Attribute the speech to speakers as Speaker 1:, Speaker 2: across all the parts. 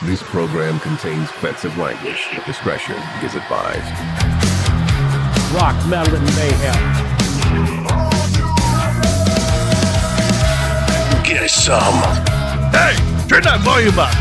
Speaker 1: This program contains offensive language. Discretion is advised.
Speaker 2: Rock, metal, and mayhem.
Speaker 3: Get some.
Speaker 4: Hey, turn that volume up.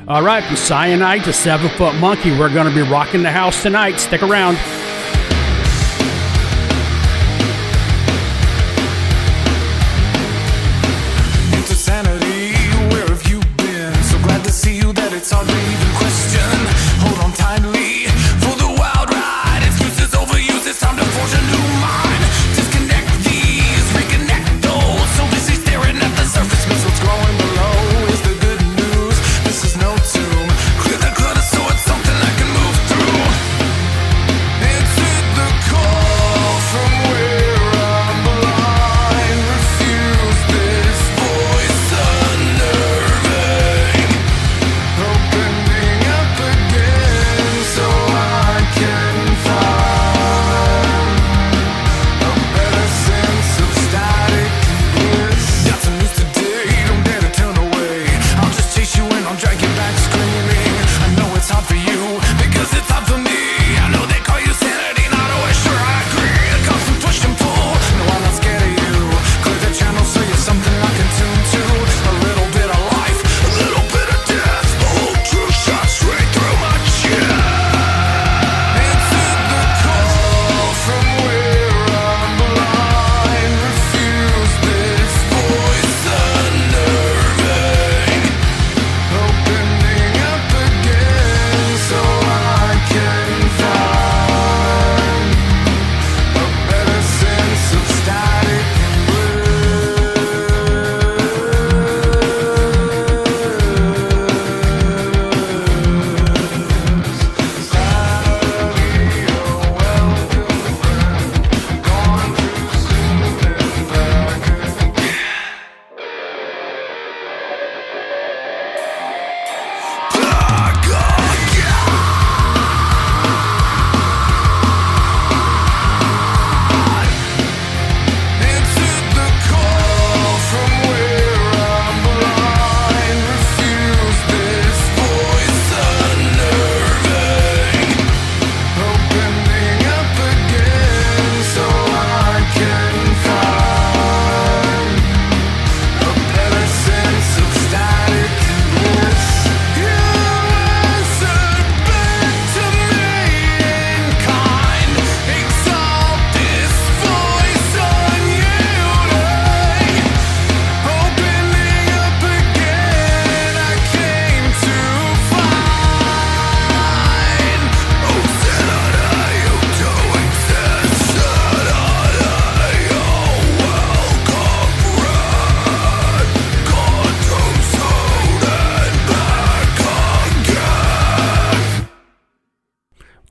Speaker 2: All right, from Cyanide to 7 Foot Monkey, we're going to be rocking the house tonight. Stick around.
Speaker 5: Into sanity, where have you been? So glad to see you that it's hard to even question. Hold on tightly for the wild ride. Excuses overused, it's time to forge a new mind. Disconnect these, reconnect those. So busy staring at the surface, miss what's growing below. Is the good news, this is no tomb. Clear the clutter so it's something I can move through.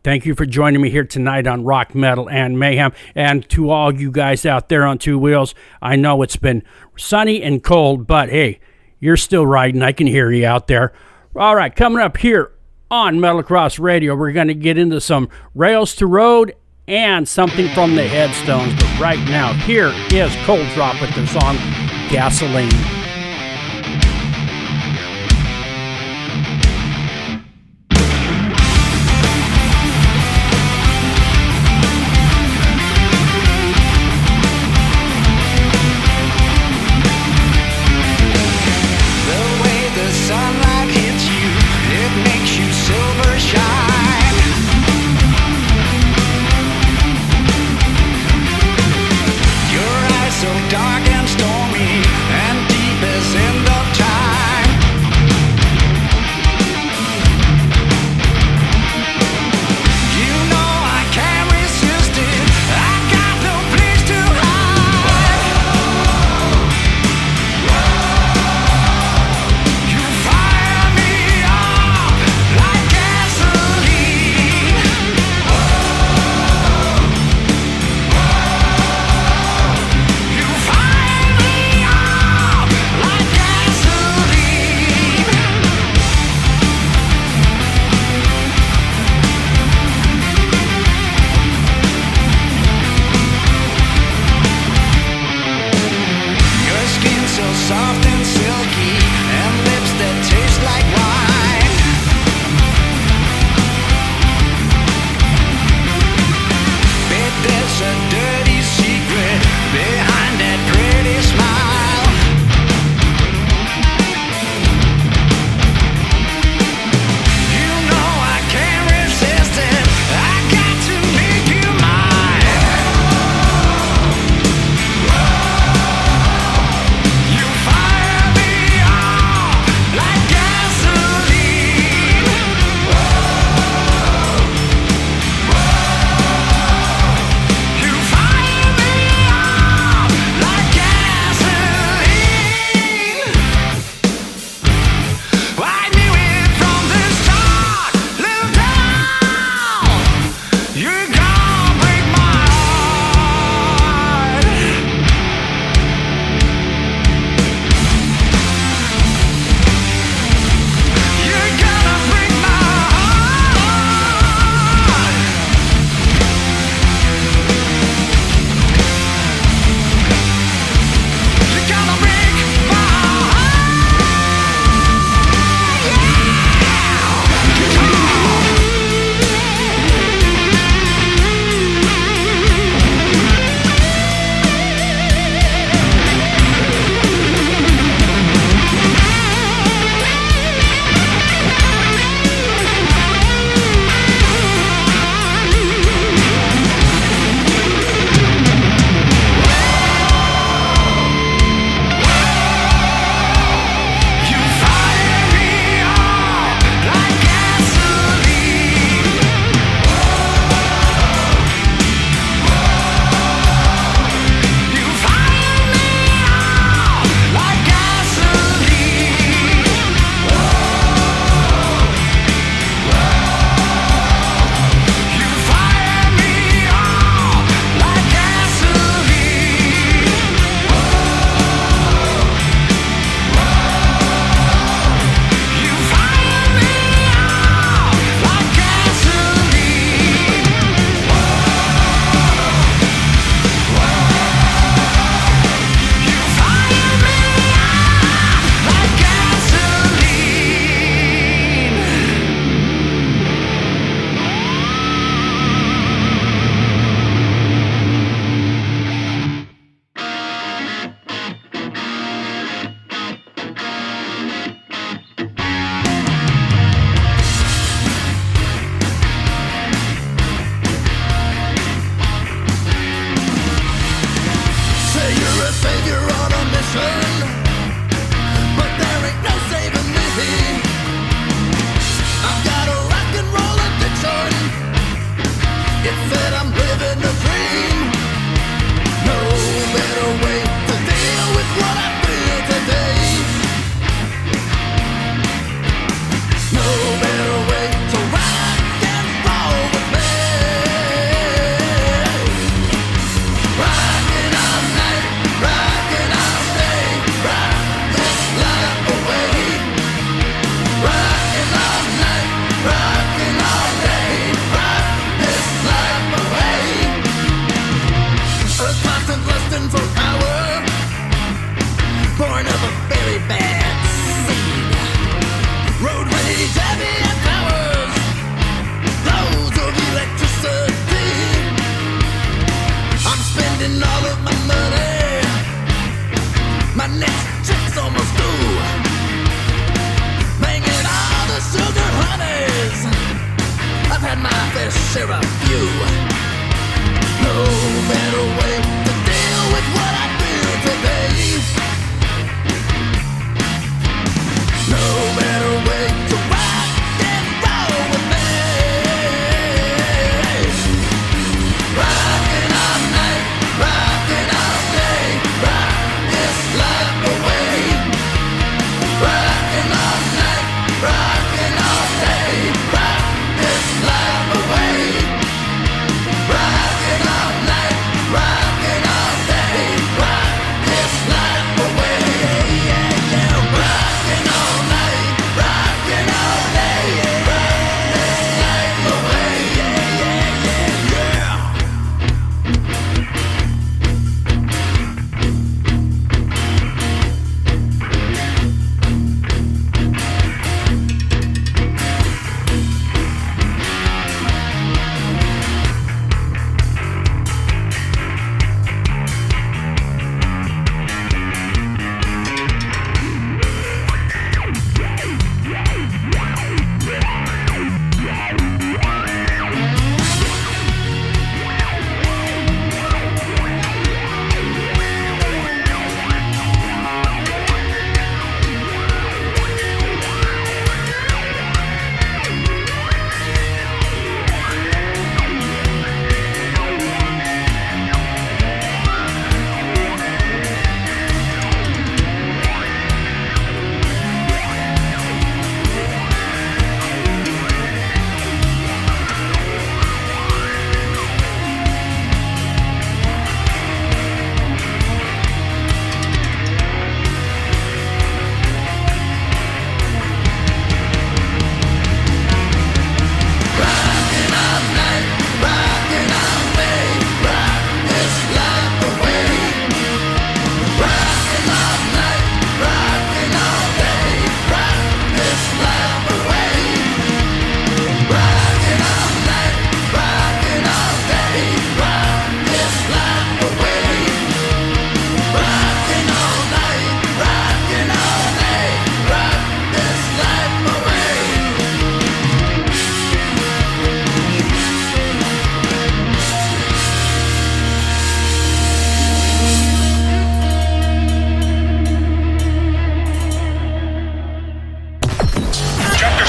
Speaker 2: Thank you for joining me here tonight on Rock, Metal, and Mayhem. And to all you guys out there on two wheels, I know it's been sunny and cold, but hey, you're still riding. I can hear you out there. All right, coming up here on Metal Kross Radio, we're going to get into some Rails to Road and something from the Headstones. But right now, here is Cold Drop with their song Gasoline.
Speaker 5: Dark and stormy and deep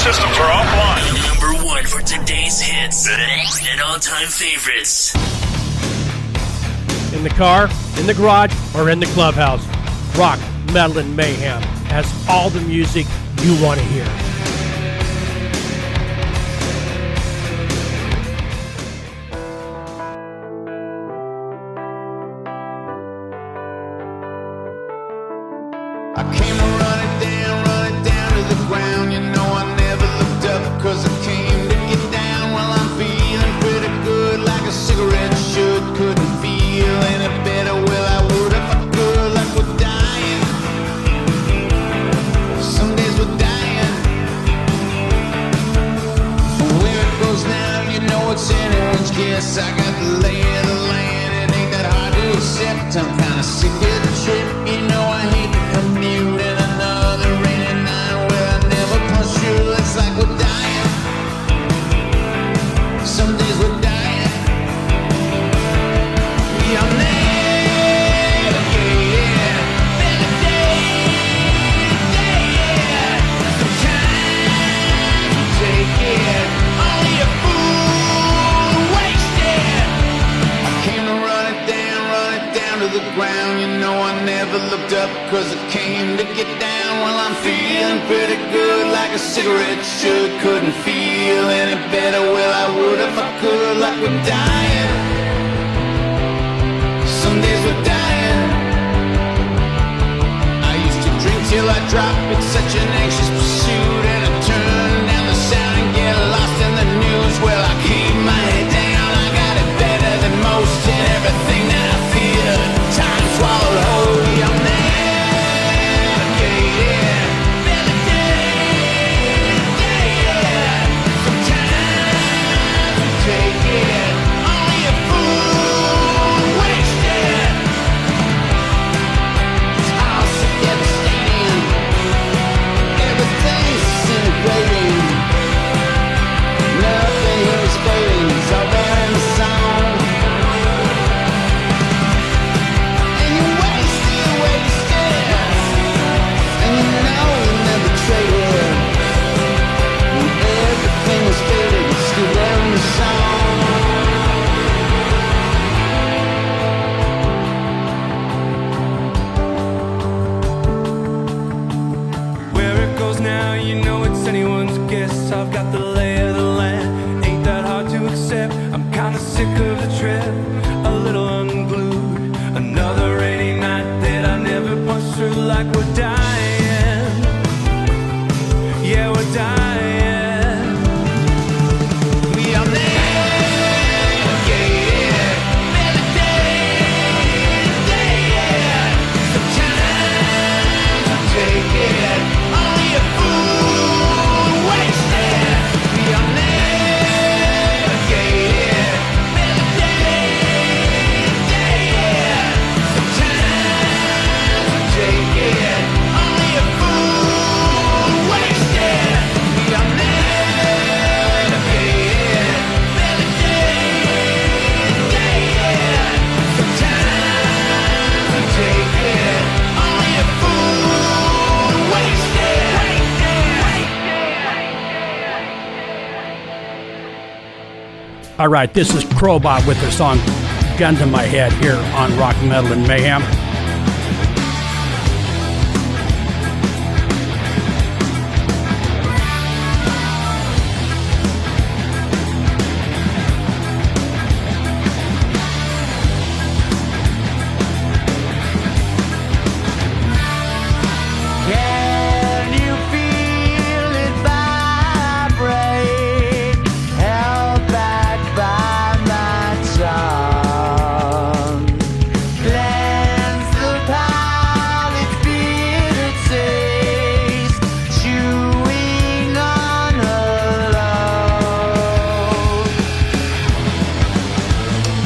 Speaker 4: systems are offline.
Speaker 3: Number one for today's hits and all-time favorites.
Speaker 2: In the car, in the garage, or in the clubhouse, Rock, Metal, and Mayhem has all the music you want to hear.
Speaker 5: I came running down to the ground. You know I never looked up, cause I came to get down. Well, I'm feeling pretty good, like a cigarette should. Couldn't feel any better, well I would if I could. Like we're dying, some days we're dying. Where it goes now, you know it's anyone's guess. I got the lay of the land, it ain't that hard to accept. I'm kinda sick of the trip, you know I hate to commute in another rainy night where I never punch through. It's like we're dying, some days we're dying. We are navigating better day. Sometimes we take it, only a fool wasted. I came to run it down to the ground. You know I never looked up, cause I came to get down. Well, I'm feeling pretty good, like a cigarette should. Couldn't feel any better, well I would if I could. Like we're dying, some days we're dying. I used to drink till I dropped, it's such an anxious pursuit. And I turn down the sound and get lost in the news. Well, I keep my head down, I got it better than most. And everything that I feel, time swallowed whole. I'm navigating better day. Sometimes we take it, only a fool wasted. It's all so devastating, everything's disintegrating. Nothing here is fading, it's all there in the song. And you wasted, and you know you never traded. And everything was faded, it's still there in the song. Where it goes now, I've got the lay of the land. Ain't that hard to accept? I'm kinda sick of the trip, a little unglued. Another rainy night that I never punched through. Like we're dying, yeah, we're dying. We are living, yeah, every day, yeah. Sometimes we take it, only a fool wasted. We are living, yeah, every day, yeah. Sometimes we take it, only a fool wasted. We are living, yeah, every day, yeah. Sometimes we take it, only a fool wasted.
Speaker 2: All right, this is Crowbot with their song Gun to My Head here on Rock Metal and Mayhem.
Speaker 5: Can you feel it vibrate? Held back by my tongue. Cleanse the palate's bitter taste. Chewing on a load.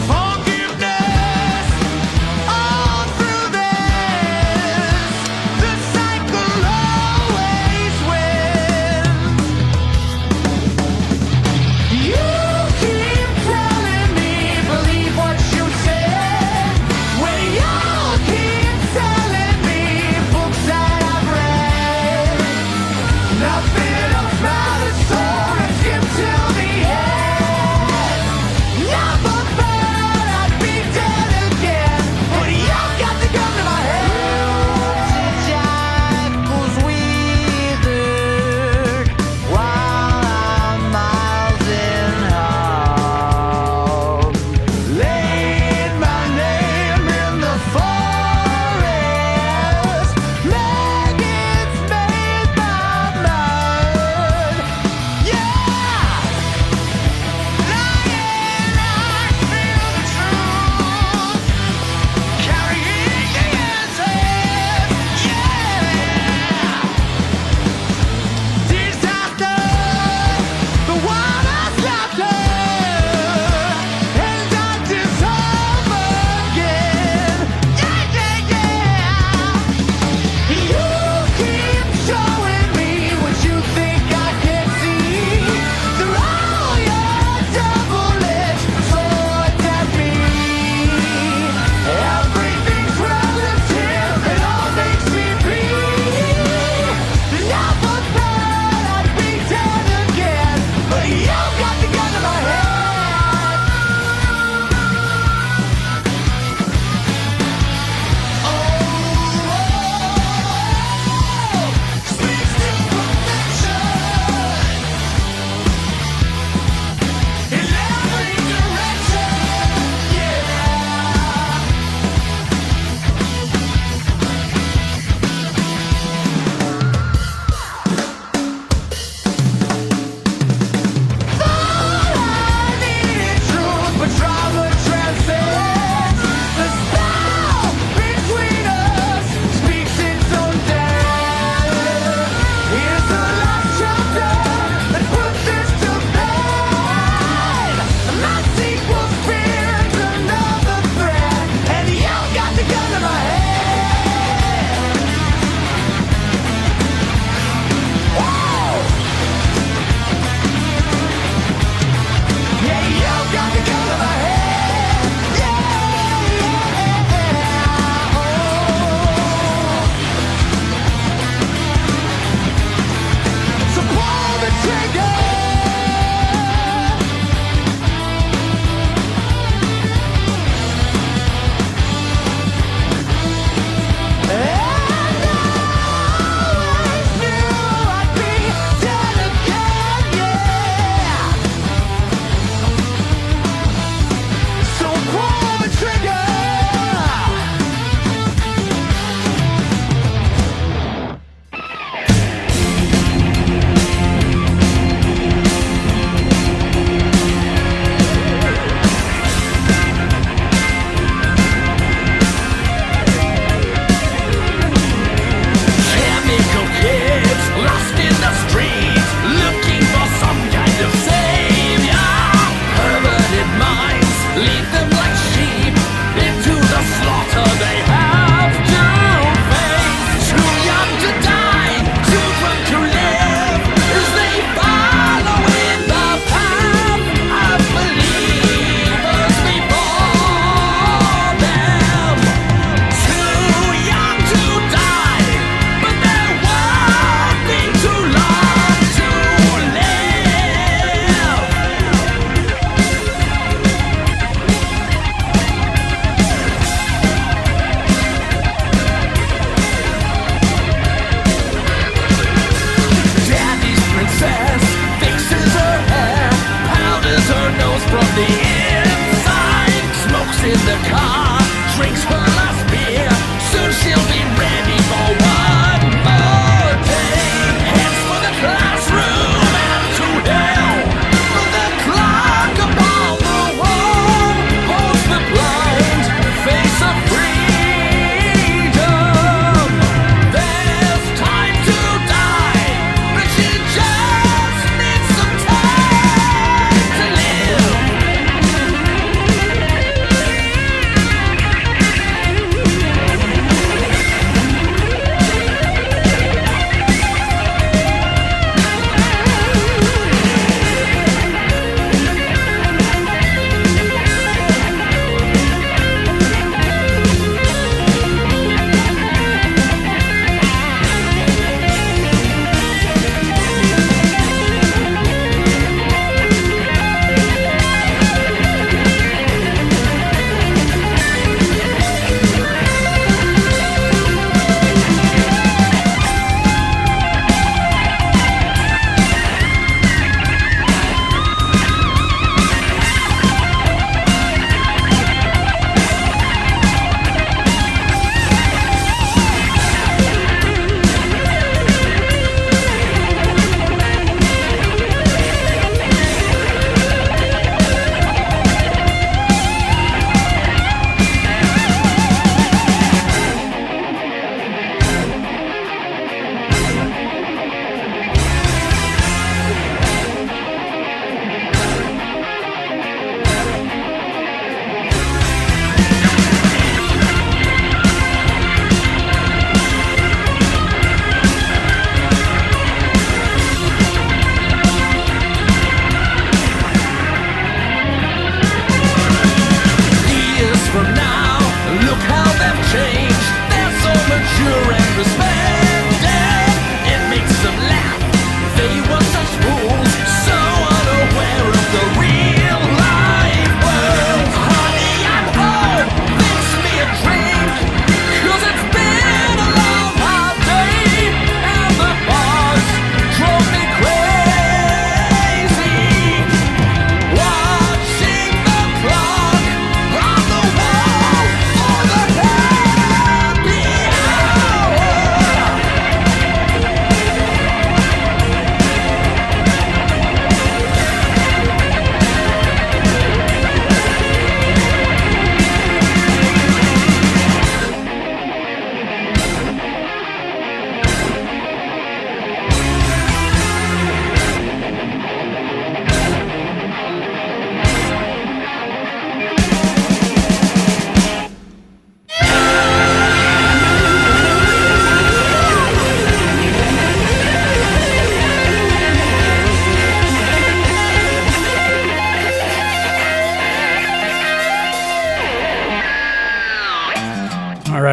Speaker 5: Forgiveness all through this. The cycle always wins. You keep telling me, believe what you said. When y'all keep telling me, books that I've read. Nothing else matters, so let's skip till the end. Never thought I'd be dead again, but y'all got the gun to my head. Jackals withered while I'm miles in home. Laid my name in the forest. Maggots made my mind.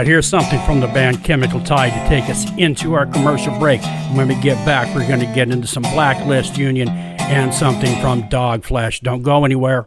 Speaker 2: But here's something from the band Chemical Tide to take us into our commercial break. When we get back, we're going to get into some Blacklist Union and something from Dog Flesh. Don't go anywhere.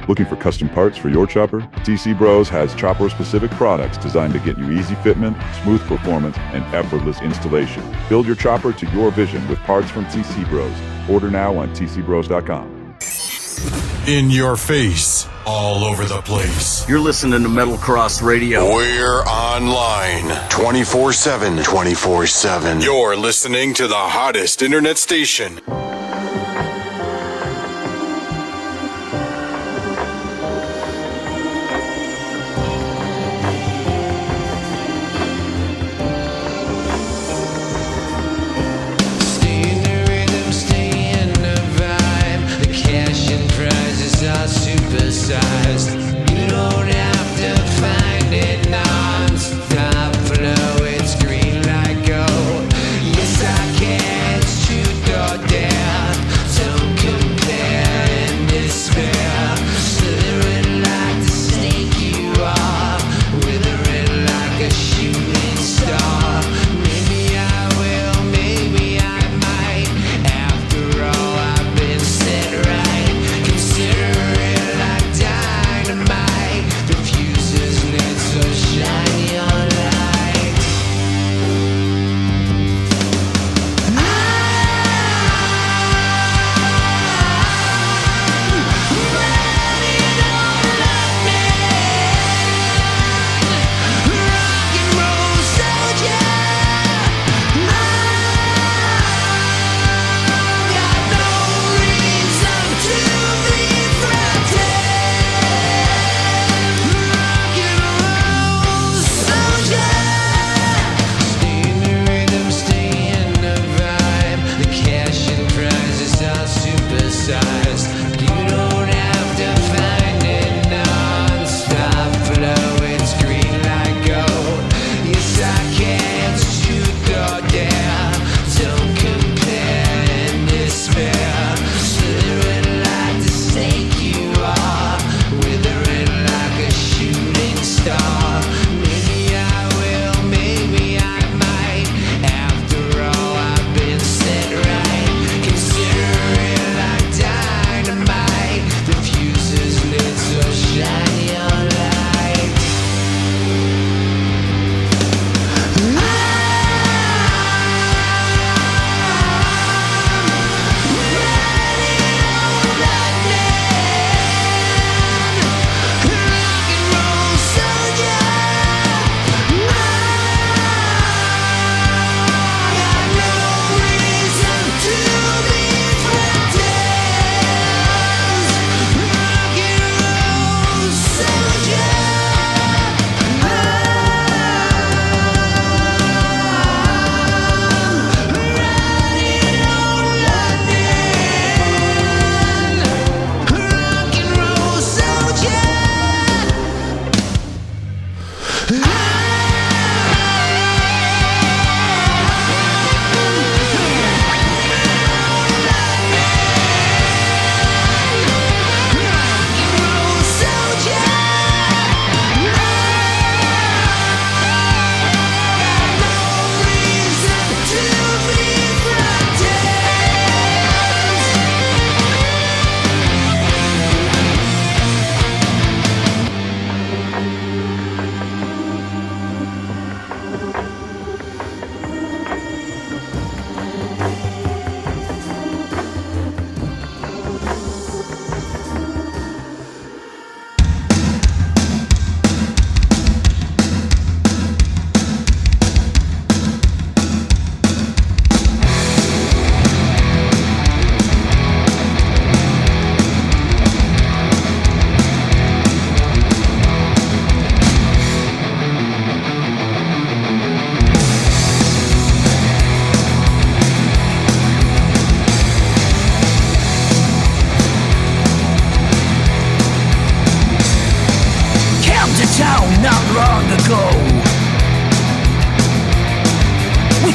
Speaker 6: Looking for custom parts for your chopper? TC Bros has chopper-specific products designed to get you easy fitment, smooth performance, and effortless installation. Build your chopper to your vision with parts from TC Bros. Order now on tcbros.com.
Speaker 7: In your face, all over the place.
Speaker 3: You're listening to Metal Kross Radio.
Speaker 7: We're online 24/7. 24/7. You're listening to the hottest internet station.
Speaker 8: You don't have to find it non-stop flow. It's green like gold. Yes, I can shoot or dare. Don't compare in despair. Slithering like the snake you are, withering like a shooting star. Maybe I will, maybe I might. After all, I've been set right. Consider it like dynamite.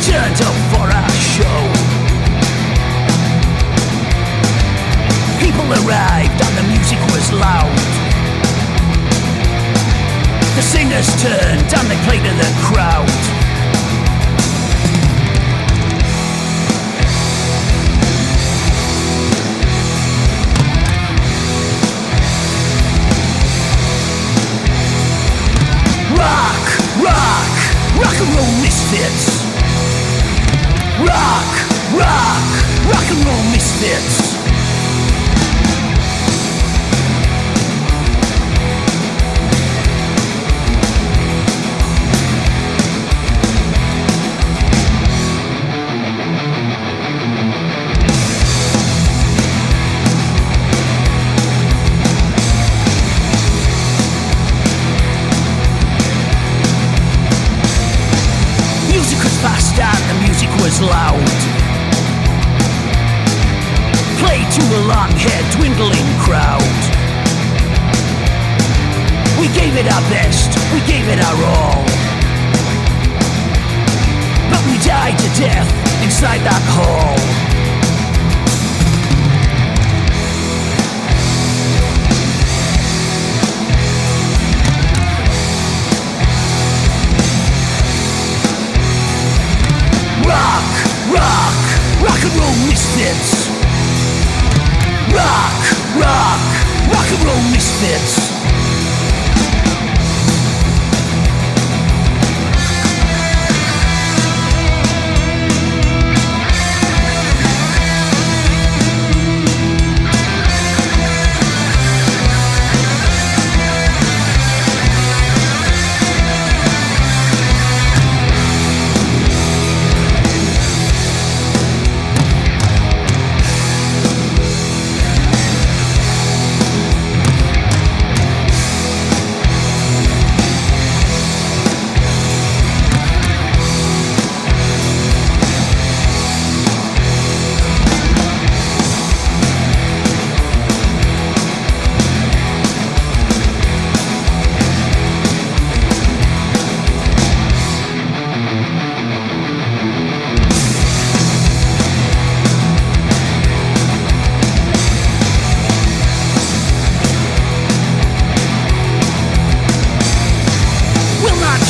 Speaker 8: turned up for our show. People arrived and the music was loud. The singers turned and they played to the crowd. Rock, rock, rock and roll misfits. Rock, rock, rock and roll misfits. Fast and the music was loud. Played to a long-haired dwindling crowd. We gave it our best, we gave it our all. But we died to death inside that hall. Rock, rock, rock and roll misfits. Rock, rock, rock and roll misfits.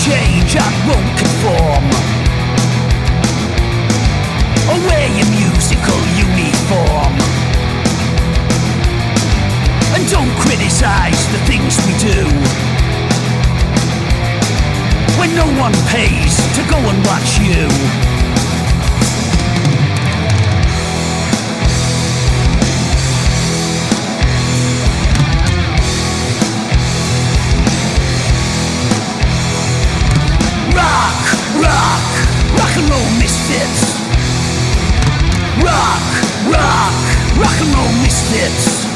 Speaker 8: Change and won't conform, or wear your musical uniform. And don't criticize the things we do when no one pays to go and watch you. Rock, rock, rock and roll misfits. Rock, rock, rock and roll misfits.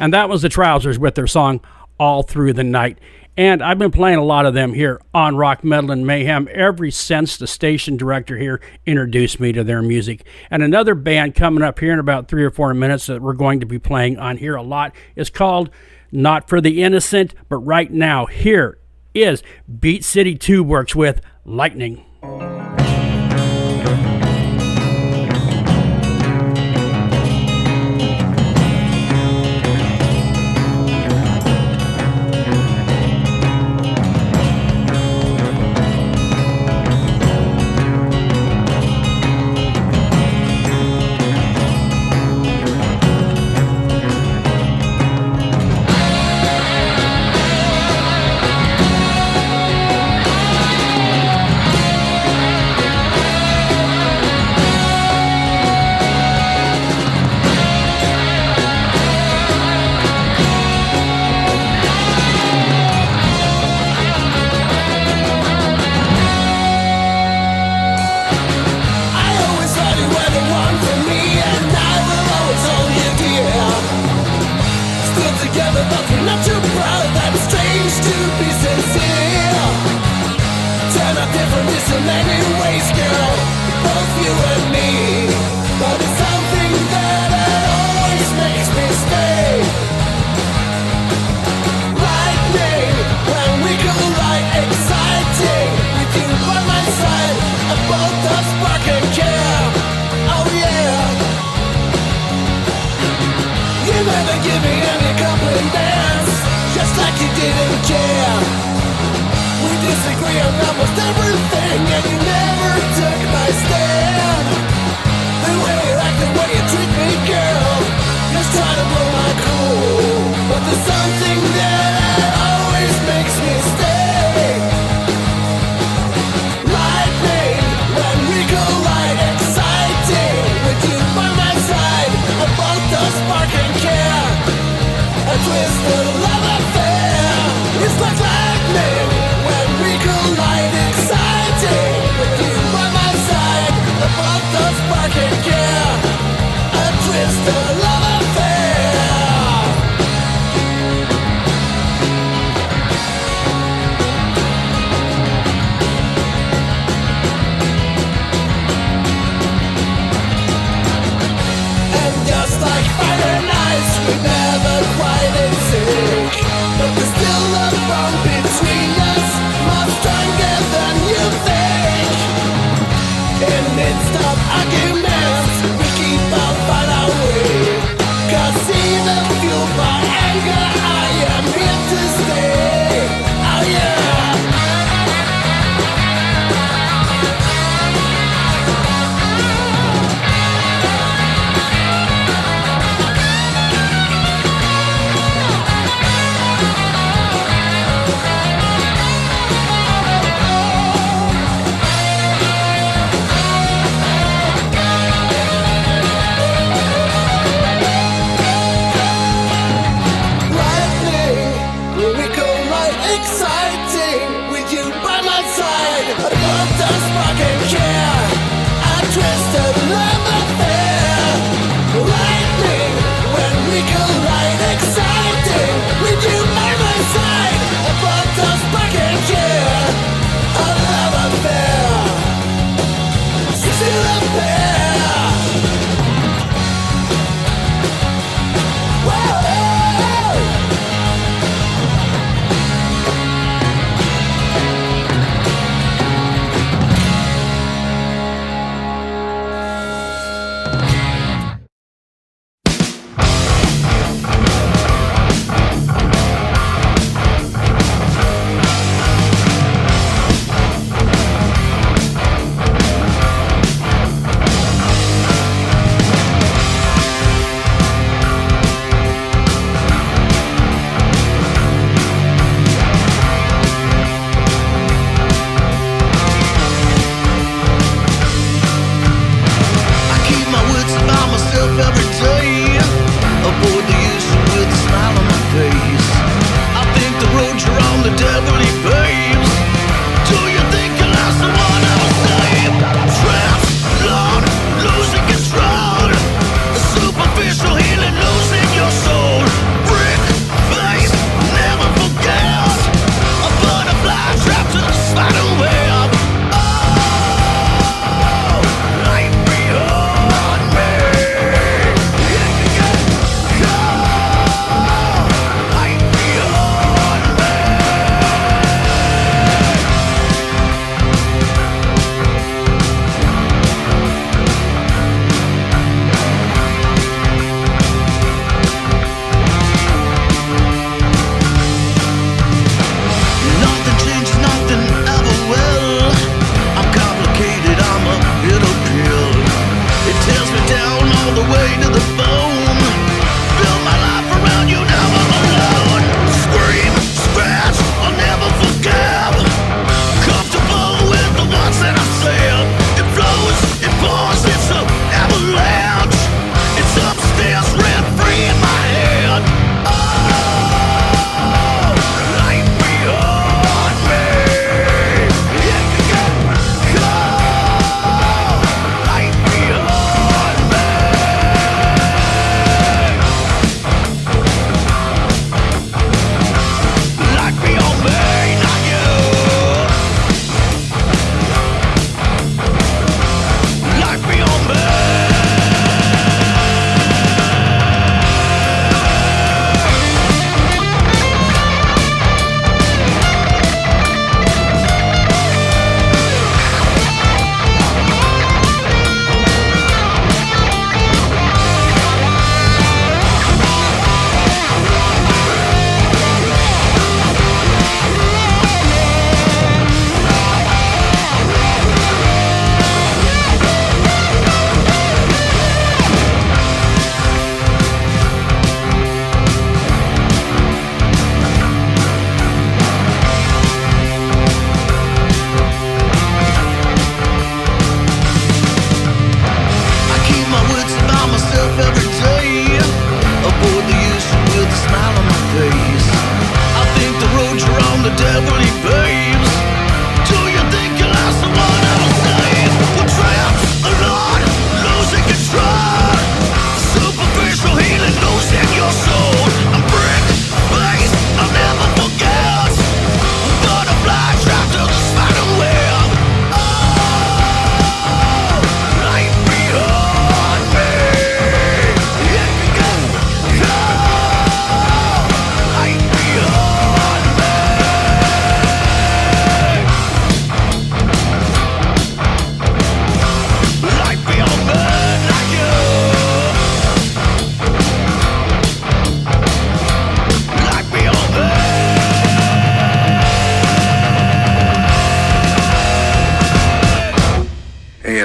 Speaker 2: And that was the Trousers with their song All Through the Night. And I've been playing a lot of them here on Rock, Metal, and Mayhem ever since the station director here introduced me to their music. And another band coming up here in about 3 or 4 minutes that we're going to be playing on here a lot is called Not for the Innocent. But right now, here is Beat City 2 Works with Lightning.
Speaker 8: But there's still a bumpy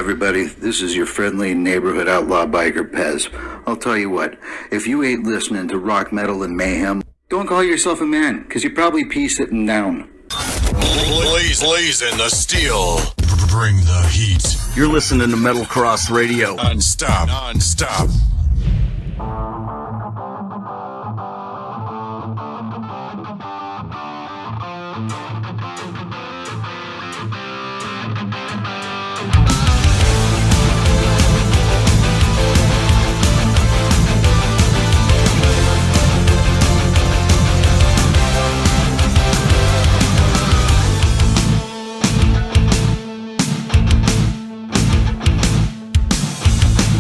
Speaker 9: everybody. This is your friendly neighborhood outlaw biker, Pez. I'll tell you what, if you ain't listening to rock, metal, and mayhem, don't call yourself a man, because you probably pee sitting down.
Speaker 7: Blaze in the steel. Bring the heat.
Speaker 3: You're listening to Metal Kross Radio.
Speaker 7: Non-stop. Non-stop.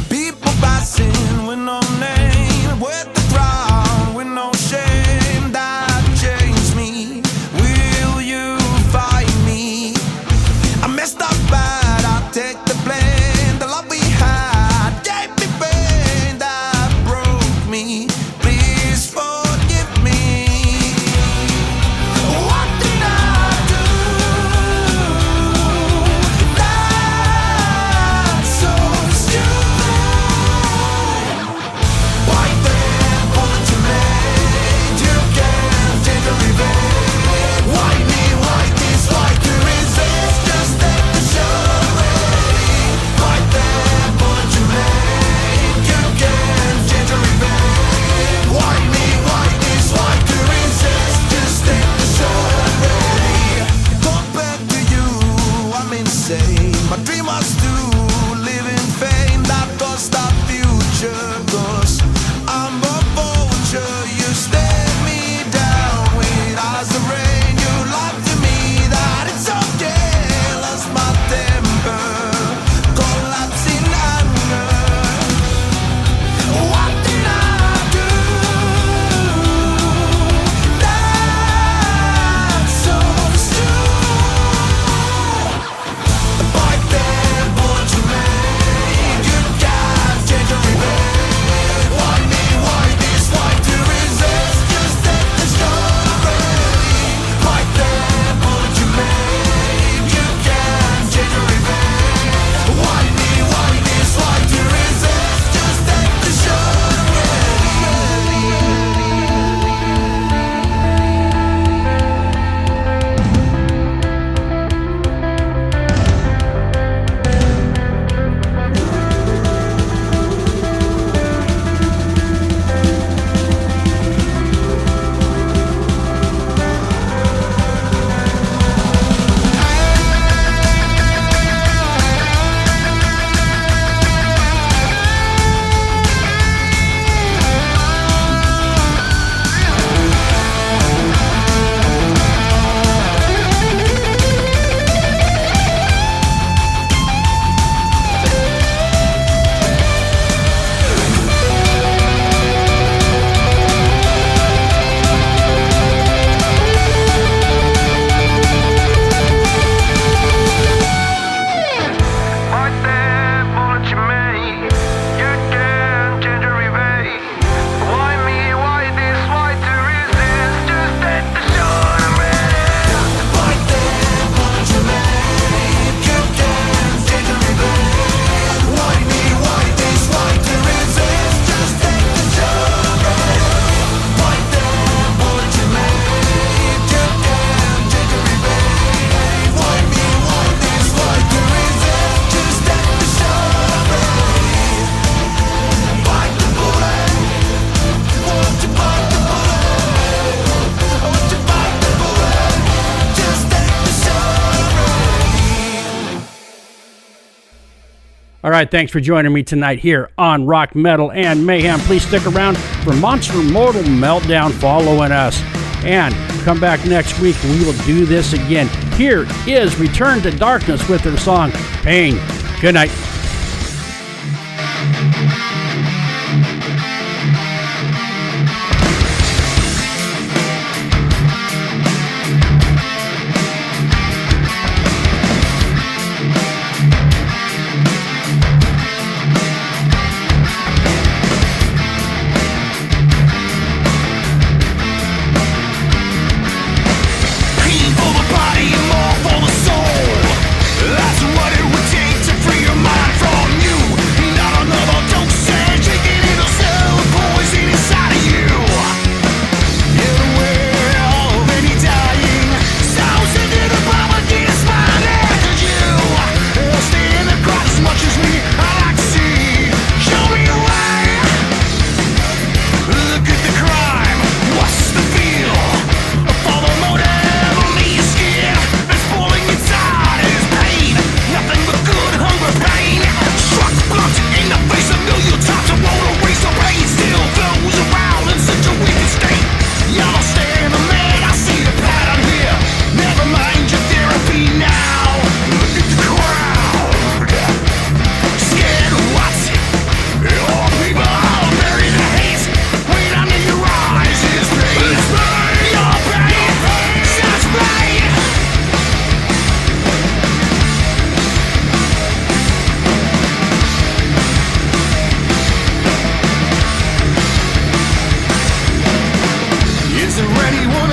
Speaker 5: People passing with no name, with the crowd, with no shame. That changed me. Will you find me? I messed up bad, I'll take the blame. The love we had gave me pain that broke me. Please forgive me. What did I do? That's so stupid. Why then won't you make? You can't take a revenge. Why me? Why this? Why to resist? Just take the show already. Why then won't you make? You can't change a revenge. Why me? Why this? Why to resist? Just take the show already. Compared to you, I'm insane. My dream was to live in fame. That was the future. 'Cause I'm a vulture. You stare me down with eyes of rain. You lied to me that it's okay. Lost my temper, collapse in anger. What did I do? That's so stupid. Why then won't you make? You can't change a revenge. Why me? Why this? Why to resist? Just take the show already. Why then won't you make? You can't change a revenge. Why me? Why this? Why to resist? Just take the show Why then won't you make? You can't change a revenge. Why me? Why this? Why to resist? Just take the shot already. Why then won't you make? You can't change a revenge. Why me? Why this? Why to resist? Just take the shot already. Why then won't you make? You can't change a revenge. Why me? Why this? Why to resist? Just take the shot already. Bite the bullet. Won't you bite the bullet? Won't you bite the bullet? Just take the shot already.
Speaker 2: All right, thanks for joining me tonight here on Rock, Metal, and Mayhem. Please stick around for Monster Mortal Meltdown following us. And come back next week, we will do this again. Here is Return to Darkness with their song, Pain. Good night.
Speaker 5: Pain for the body and more for the soul. That's what it would take to free your mind.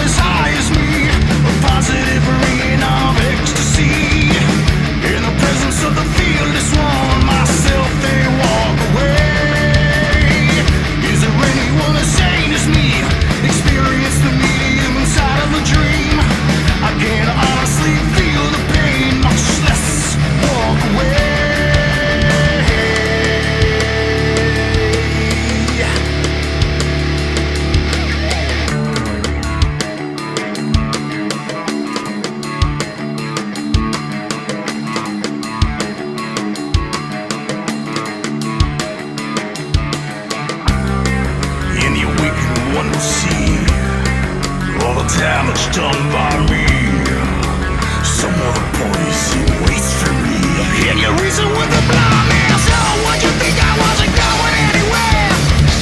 Speaker 5: as high as me, a positive ringing of ecstasy. In the presence of the fearless one, myself they walk away. Is there anyone as sane as me? Experience the medium inside of a dream. I can honestly feel the pain, much less walk away. Any wicked one will see all the damage done by me. Some of the poison waits for me. Can you reason with the blind man? So what you think I wasn't going anywhere?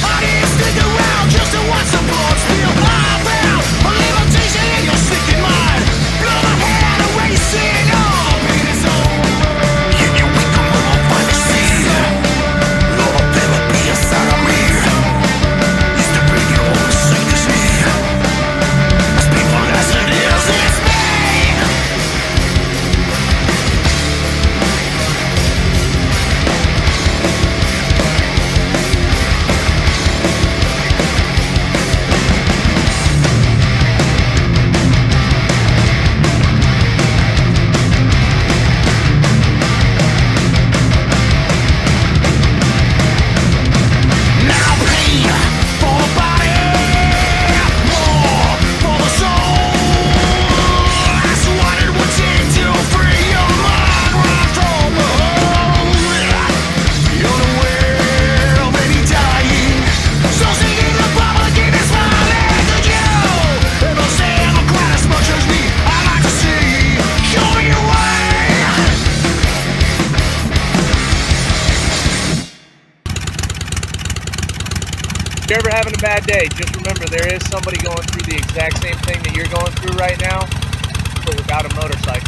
Speaker 5: I didn't stick around just to watch the blood spill. I found a limitation in your sticking mind. Blood I had a racing up, and it's over. Can you wake 'em up when they see? Lord, there will be a side of me. Used to bring you all the same as me. As people as it is, it's me. Now pain for the body, more for the soul. That's what it would take to free your mind right from the hole. You're unaware of any dying, so singing the public in its smiling to you. If I say I'm a quite as much as me, I like to see, show me your way.
Speaker 10: If you're ever having a bad day, just remember there is somebody going through the exact same thing that you're going through right now, but without a motorcycle.